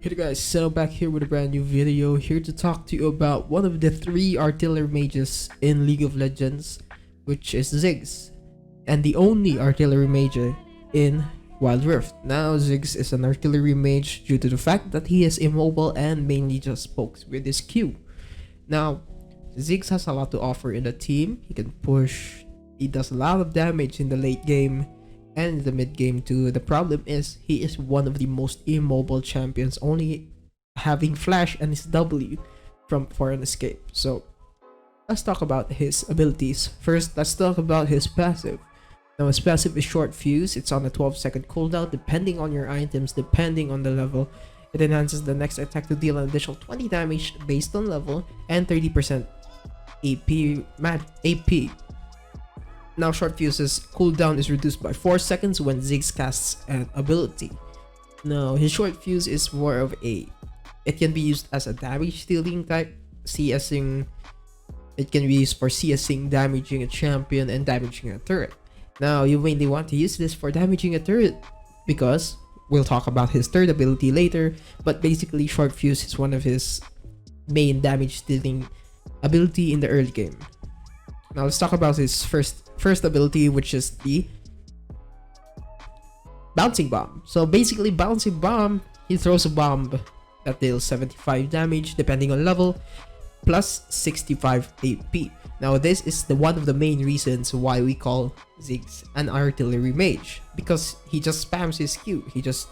Hey guys, so back here with a brand new video, here to talk to you about one of the 3 artillery mages in League of Legends, which is Ziggs, and the only artillery mage in Wildrift. Now Ziggs is an artillery mage due to the fact that he is immobile and mainly just pokes with his Q. Now, Ziggs has a lot to offer in the team. He can push, he does a lot of damage in the late game, and the mid game too. The problem is he is one of the most immobile champions, only having flash and his W for an escape. So let's talk about his abilities. First, let's talk about his passive. Now his passive is short fuse. It's on a 12-second cooldown depending on your items, depending on the level. It enhances the next attack to deal an additional 20 damage based on level and 30% AP. Now short fuse's cooldown is reduced by 4 seconds when Ziggs casts an ability. Now his short fuse is more of it can be used as a damage stealing type, CSing. It can be used for CSing, damaging a champion and damaging a turret. Now you mainly want to use this for damaging a turret because we'll talk about his third ability later, but basically short fuse is one of his main damage stealing ability in the early game. Now let's talk about his first ability, which is the bouncing bomb. So basically, bouncing bomb, he throws a bomb that deals 75 damage depending on level, plus 65 AP. Now this is one of the main reasons why we call Ziggs an artillery mage, because he just spams his Q. He just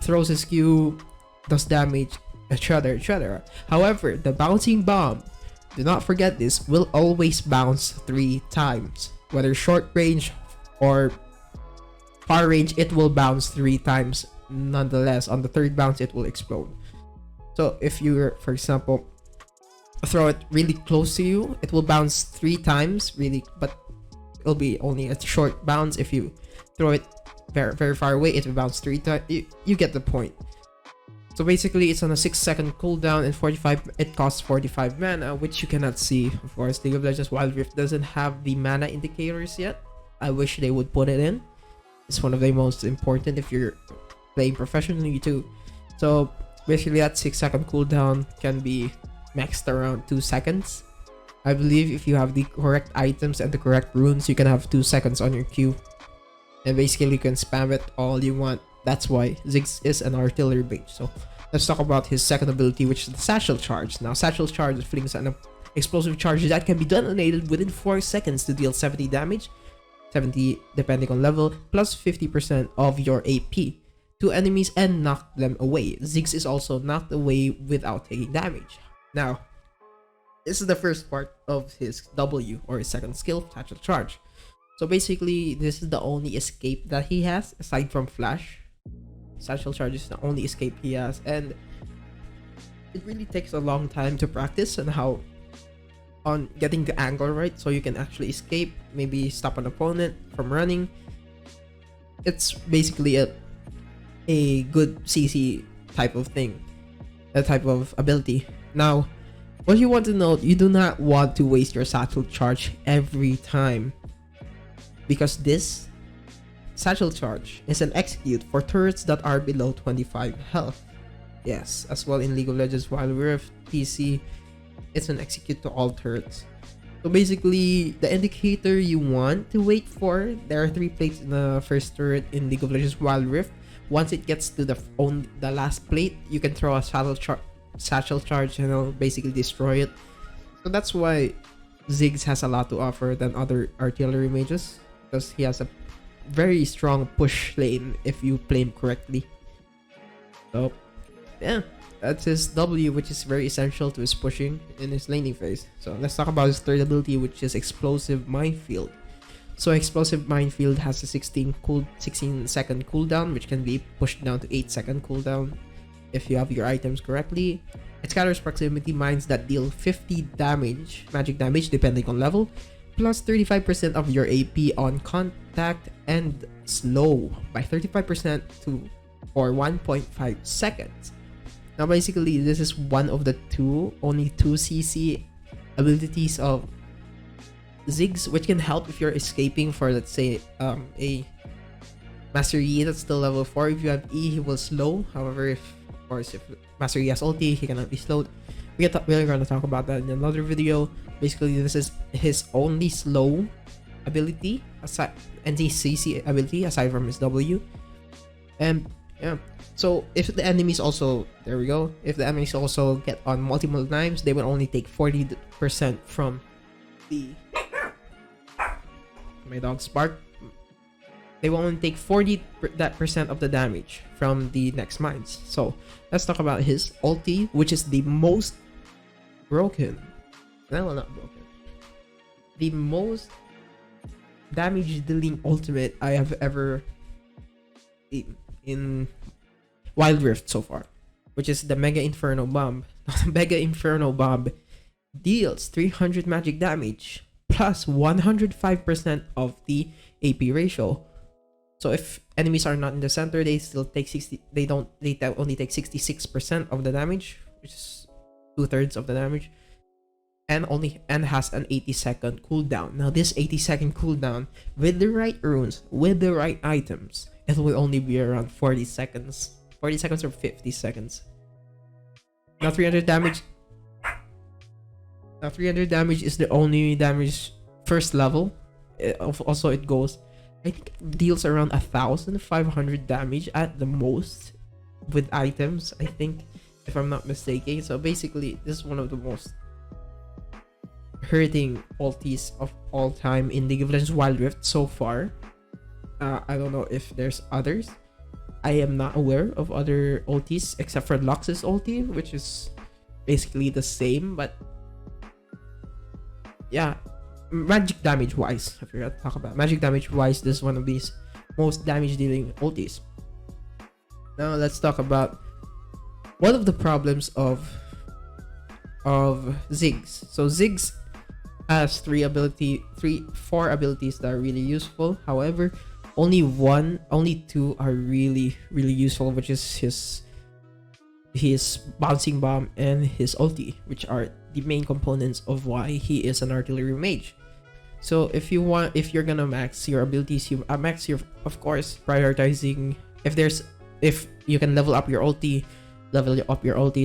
throws his Q, does damage, etc. However, the bouncing bomb, do not forget this, will always bounce 3 times. Whether short range or far range, it will bounce 3 times. Nonetheless, on the third bounce, it will explode. So if you, for example, throw it really close to you, it will bounce 3 times, really, but it'll be only a short bounce. If you throw it very far away, it will bounce 3 times. You get the point. So basically, it's on a 6-second cooldown and it costs 45 mana, which you cannot see. Of course, League of Legends Wildrift doesn't have the mana indicators yet. I wish they would put it in. It's one of the most important if you're playing professionally too. So basically, that 6-second cooldown can be maxed around 2 seconds. I believe if you have the correct items and the correct runes, you can have 2 seconds on your Q. And basically, you can spam it all you want. That's why Ziggs is an artillery mage. So let's talk about his second ability, which is the satchel charge. Now satchel charge flings an explosive charge that can be detonated within 4 seconds to deal 70 damage, 70 depending on level, plus 50% of your AP to enemies and knock them away. Ziggs is also knocked away without taking damage. Now this is the first part of his W, or his second skill, satchel charge. So basically, this is the only escape that he has aside from flash. Satchel charge is the only escape he has, and it really takes a long time to practice on getting the angle right, so you can actually escape, maybe stop an opponent from running. It's basically a good CC type of thing, a type of ability. Now, what you want to note, you do not want to waste your satchel charge every time, because this satchel charge is an execute for turrets that are below 25 health. Yes, as well in League of Legends Wild Rift PC, it's an execute to all turrets. So basically, the indicator you want to wait for, there are 3 plates in the first turret in League of Legends Wild Rift. Once it gets to the last plate, you can throw a satchel charge and it'll basically destroy it. So that's why Ziggs has a lot to offer than other artillery mages, because he has a very strong push lane if you play him correctly. So yeah, that's his W, which is very essential to his pushing in his laning phase. So let's talk about his third ability, which is explosive minefield. So explosive minefield has a 16-second cooldown, which can be pushed down to 8-second cooldown if you have your items correctly. It scatters proximity mines that deal 50 damage, magic damage depending on level, plus 35% of your AP on contact, and slow by 35% or 1.5 seconds. Now basically, this is one of the only two CC abilities of Ziggs, which can help if you're escaping for, let's say, a Master Yi that's still level 4. If you have E, he will slow. However, if Of course, if Master Yi has ulti, he cannot be slowed. We're gonna talk about that in another video. Basically, this is his only slow ability, aside NTCC ability aside from his W. And yeah, so if the enemies also, there we go, if the enemies also get on multiple times, they will only take 40% from the, my dog's bark, they will only take 40% of the damage from the next mines. So let's talk about his ulti, which is the most broken, no, not broken, the most damage dealing ultimate I have ever seen in Wildrift so far, which is the Mega Inferno Bomb. The Mega Inferno Bomb deals 300 magic damage plus 105% of the AP ratio. So if enemies are not in the center, they still take 60. They only take 66% of the damage, which is 2/3 of the damage, and has an 80-second cooldown. Now this 80-second cooldown, with the right runes, with the right items, it will only be around 40 seconds. 40 seconds or 50 seconds. Now 300 damage. Now 300 damage is the only damage first level. Also, it goes, I think it deals around 1,500 damage at the most with items, I think, if I'm not mistaken. So basically, this is one of the most hurting ultis of all time in League of Legends Wildrift so far. I don't know if there's others. I am not aware of other ultis except for Lux's ulti, which is basically the same, but yeah, magic damage wise, I forgot to talk about magic damage wise, this is one of these most damage dealing ultis. Now let's talk about one of the problems of Ziggs. So Ziggs has four abilities that are really useful. However, only two are really useful, which is his bouncing bomb and his ulti, which are the main components of why he is an artillery mage. So if you're gonna max your abilities, you max your, of course, prioritizing if you can level up your ulti.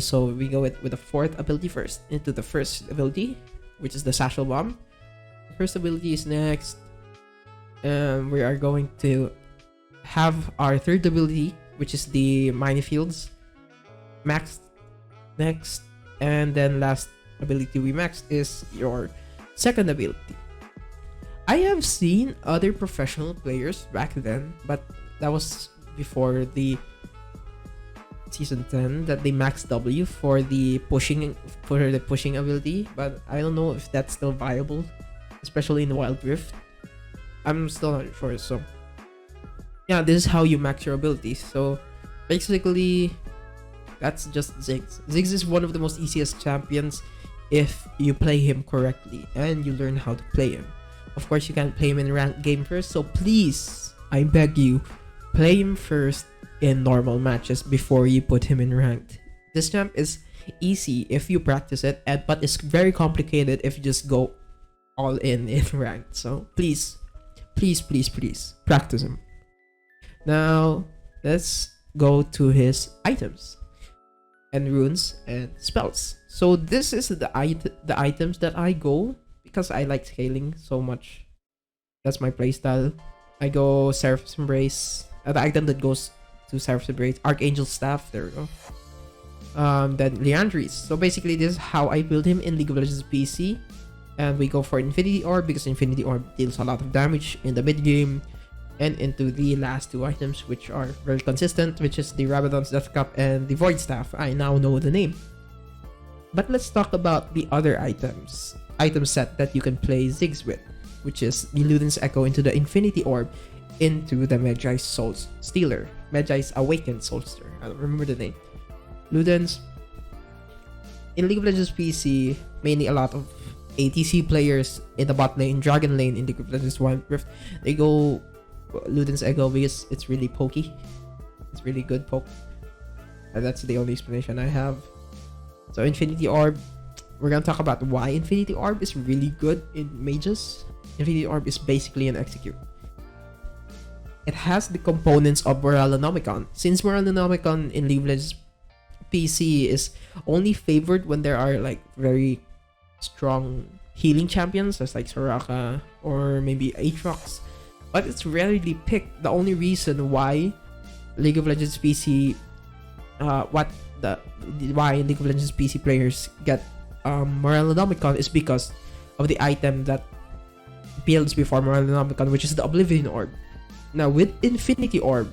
So we go with the fourth ability first into the first ability, which is the satchel bomb. The first ability is next. We are going to have our third ability, which is the minefields, maxed next, and then last ability we maxed is your second ability. I have seen other professional players back then, but that was before the season 10, that they maxed W for the pushing ability, but I don't know if that's still viable, especially in the Wild Rift. I'm still not sure. So yeah, this is how you max your abilities. So basically, that's just Ziggs. Ziggs is one of the most easiest champions if you play him correctly and you learn how to play him. Of course, you can't play him in a ranked game first, so please, I beg you, play him first in normal matches before you put him in ranked. This champ is easy if you practice it, but it's very complicated if you just go all in ranked. So please practice him. Now let's go to his items and runes and spells. So this is the items that I go, because I like scaling so much. That's my playstyle. I go Seraph's Embrace, the item that goes to Seraph's Embrace, Archangel Staff, there we go. Then Liandry's. So basically, this is how I build him in League of Legends PC. And we go for Infinity Orb, because Infinity Orb deals a lot of damage in the mid game. And into the last two items, which are very consistent, which is the Rabadon's Death Cup and the Void Staff. I now know the name. But let's talk about the other item set that you can play Ziggs with, which is the Luden's Echo into the Infinity Orb into the Magi's Soul Stealer. Magi's Awakened Soul Stealer. I don't remember the name. Luden's. In League of Legends PC, mainly a lot of ATC players in the bot lane, Dragon lane in League of Legends Wild Rift, they go Luden's Echo because it's really pokey. It's really good poke. And that's the only explanation I have. So Infinity Orb, we're gonna talk about why Infinity Orb is really good in mages. Infinity Orb is basically an execute. It has the components of Morellonomicon. Since Morellonomicon in League of Legends PC is only favored when there are like very strong healing champions, as like Soraka or maybe Aatrox, but it's rarely picked. The only reason why League of Legends PC, why League of Legends PC players get Morellonomicon is because of the item that builds before Morellonomicon, which is the Oblivion Orb. Now with Infinity Orb,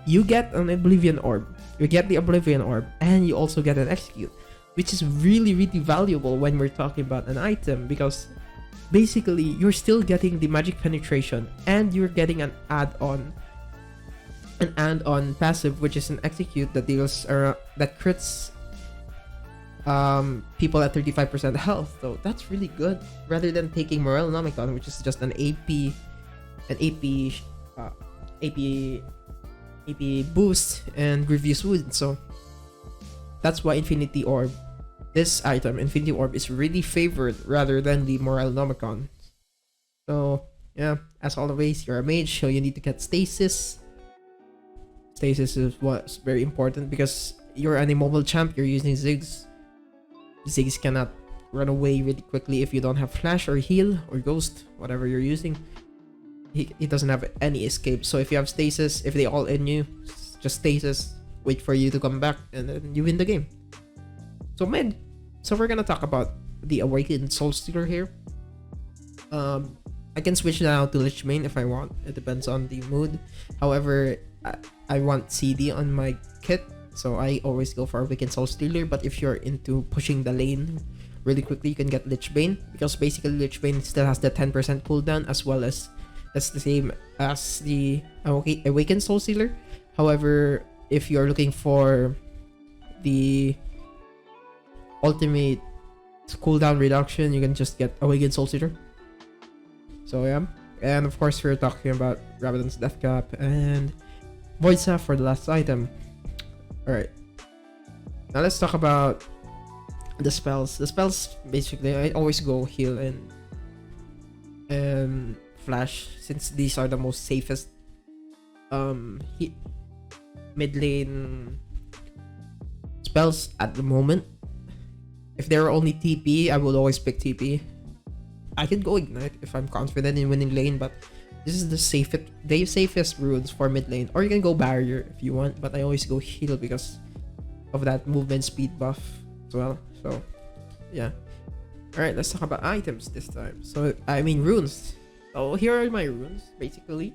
you get an Oblivion Orb, you get the Oblivion Orb, and you also get an Execute, which is really valuable when we're talking about an item, because basically you're still getting the magic penetration and you're getting an add-on passive, which is an Execute that deals that crits people at 35% health. So that's really good, rather than taking Morellonomicon, which is just an AP boost and grievous wound. So that's why this item, Infinity Orb, is really favored rather than the Morellonomicon. So yeah, as always, you're a mage, so you need to get stasis. Stasis is what's very important because you're an immobile champ, you're using Ziggs. Ziggs cannot run away really quickly if you don't have flash or heal or ghost, whatever you're using. He doesn't have any escape. So if you have stasis, if they all in you, just stasis, wait for you to come back, and then you win the game. So mid. So we're gonna talk about the Awakened Soul Stealer here. I can switch now to Lich Bane if I want. It depends on the mood. However, I want CD on my kit, so I always go for Awakened Soul Stealer. But if you're into pushing the lane really quickly, you can get Lich Bane, because basically Lich Bane still has the 10% cooldown, as well as that's the same as the Awakened Soul Stealer. However, if you're looking for the ultimate cooldown reduction, you can just get Awakened Soul Stealer. So yeah, and of course we're talking about Rabadon's Death Cap and Void Staff for the last item. Alright, now let's talk about the spells. The spells, basically, I always go heal and flash, since these are the most safest mid lane spells at the moment. If there are only TP, I would always pick TP. I can go Ignite if I'm confident in winning lane, but this is the safest runes for mid lane. Or you can go Barrier if you want, but I always go heal because of that movement speed buff as well. So yeah. Alright, let's talk about items this time. So I mean runes. So here are my runes, basically.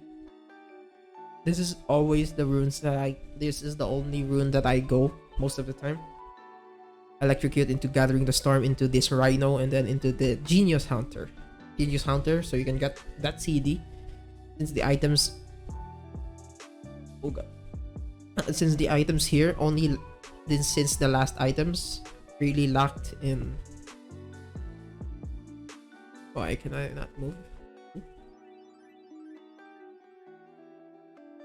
This is always the runes that this is the only rune that I go most of the time. Electrocute into Gathering the Storm, into this Rhino, and then into the Genius Hunter. So you can get that CD. Since the items... Oh god. Since the items here only... Since the last items really locked in... Why can I not move?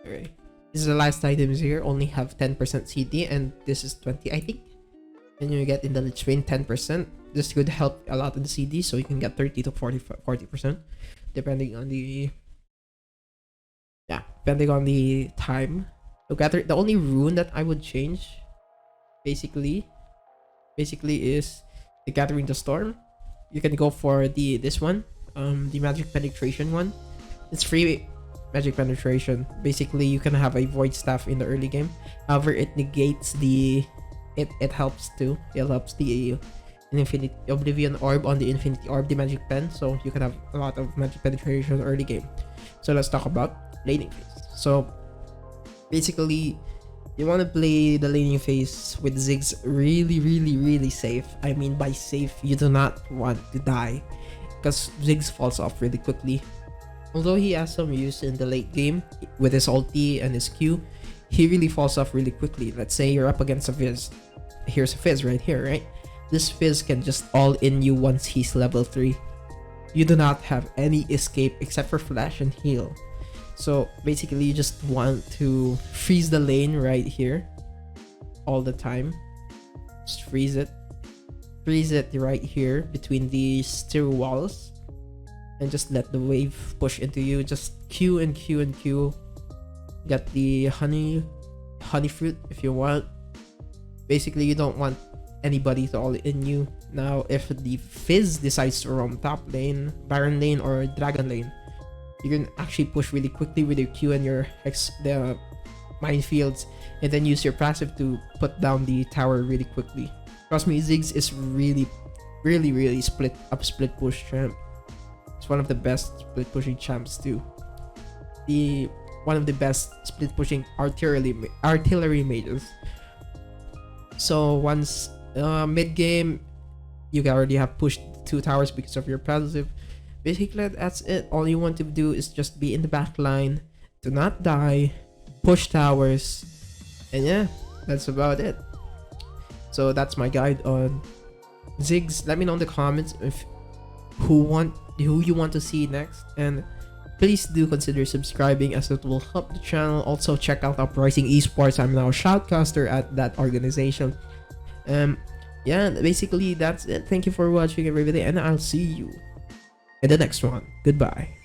Okay. This is the last items here, only have 10% CD, and this is 20, I think. And you get in the Lich Bane 10%. This could help a lot in the CD, so you can get 30 to 40%, depending on the time. So the only rune that I would change, basically is the Gathering the Storm. You can go for this one, the Magic Penetration one. It's free Magic Penetration. Basically, you can have a Void Staff in the early game. However, it negates the... It helps too. It helps the Infinity Oblivion Orb on the Infinity Orb, the Magic Pen. So you can have a lot of Magic Penetration early game. So let's talk about laning phase. So basically, you want to play the laning phase with Ziggs really safe. I mean by safe, you do not want to die, because Ziggs falls off really quickly. Although he has some use in the late game with his ulti and his Q, he really falls off really quickly. Let's say you're up against a Fizz. Here's a Fizz right here, right? This Fizz can just all in you once he's level 3. You do not have any escape except for flash and heal. So basically, you just want to freeze the lane right here all the time. Just freeze it. Freeze it right here between these two walls. And just let the wave push into you. Just Q and Q and Q. Get the honey fruit if you want. Basically, you don't want anybody to all in you. Now, if the Fizz decides to roam top lane, Baron lane, or Dragon lane, you can actually push really quickly with your Q and your the minefields, and then use your passive to put down the tower really quickly. Trust me, Ziggs is really split push champ. It's one of the best split pushing champs too. One of the best split pushing artillery mages. So once mid game, you already have pushed 2 towers because of your passive. Basically, that's it. All you want to do is just be in the back line, do not die, push towers, and yeah, that's about it. So that's my guide on Ziggs. Let me know in the comments if who you want to see next, and please do consider subscribing as it will help the channel. Also check out Uprising Esports. I'm now a shoutcaster at that organization. Yeah, basically that's it. Thank you for watching everybody, and I'll see you in the next one. Goodbye.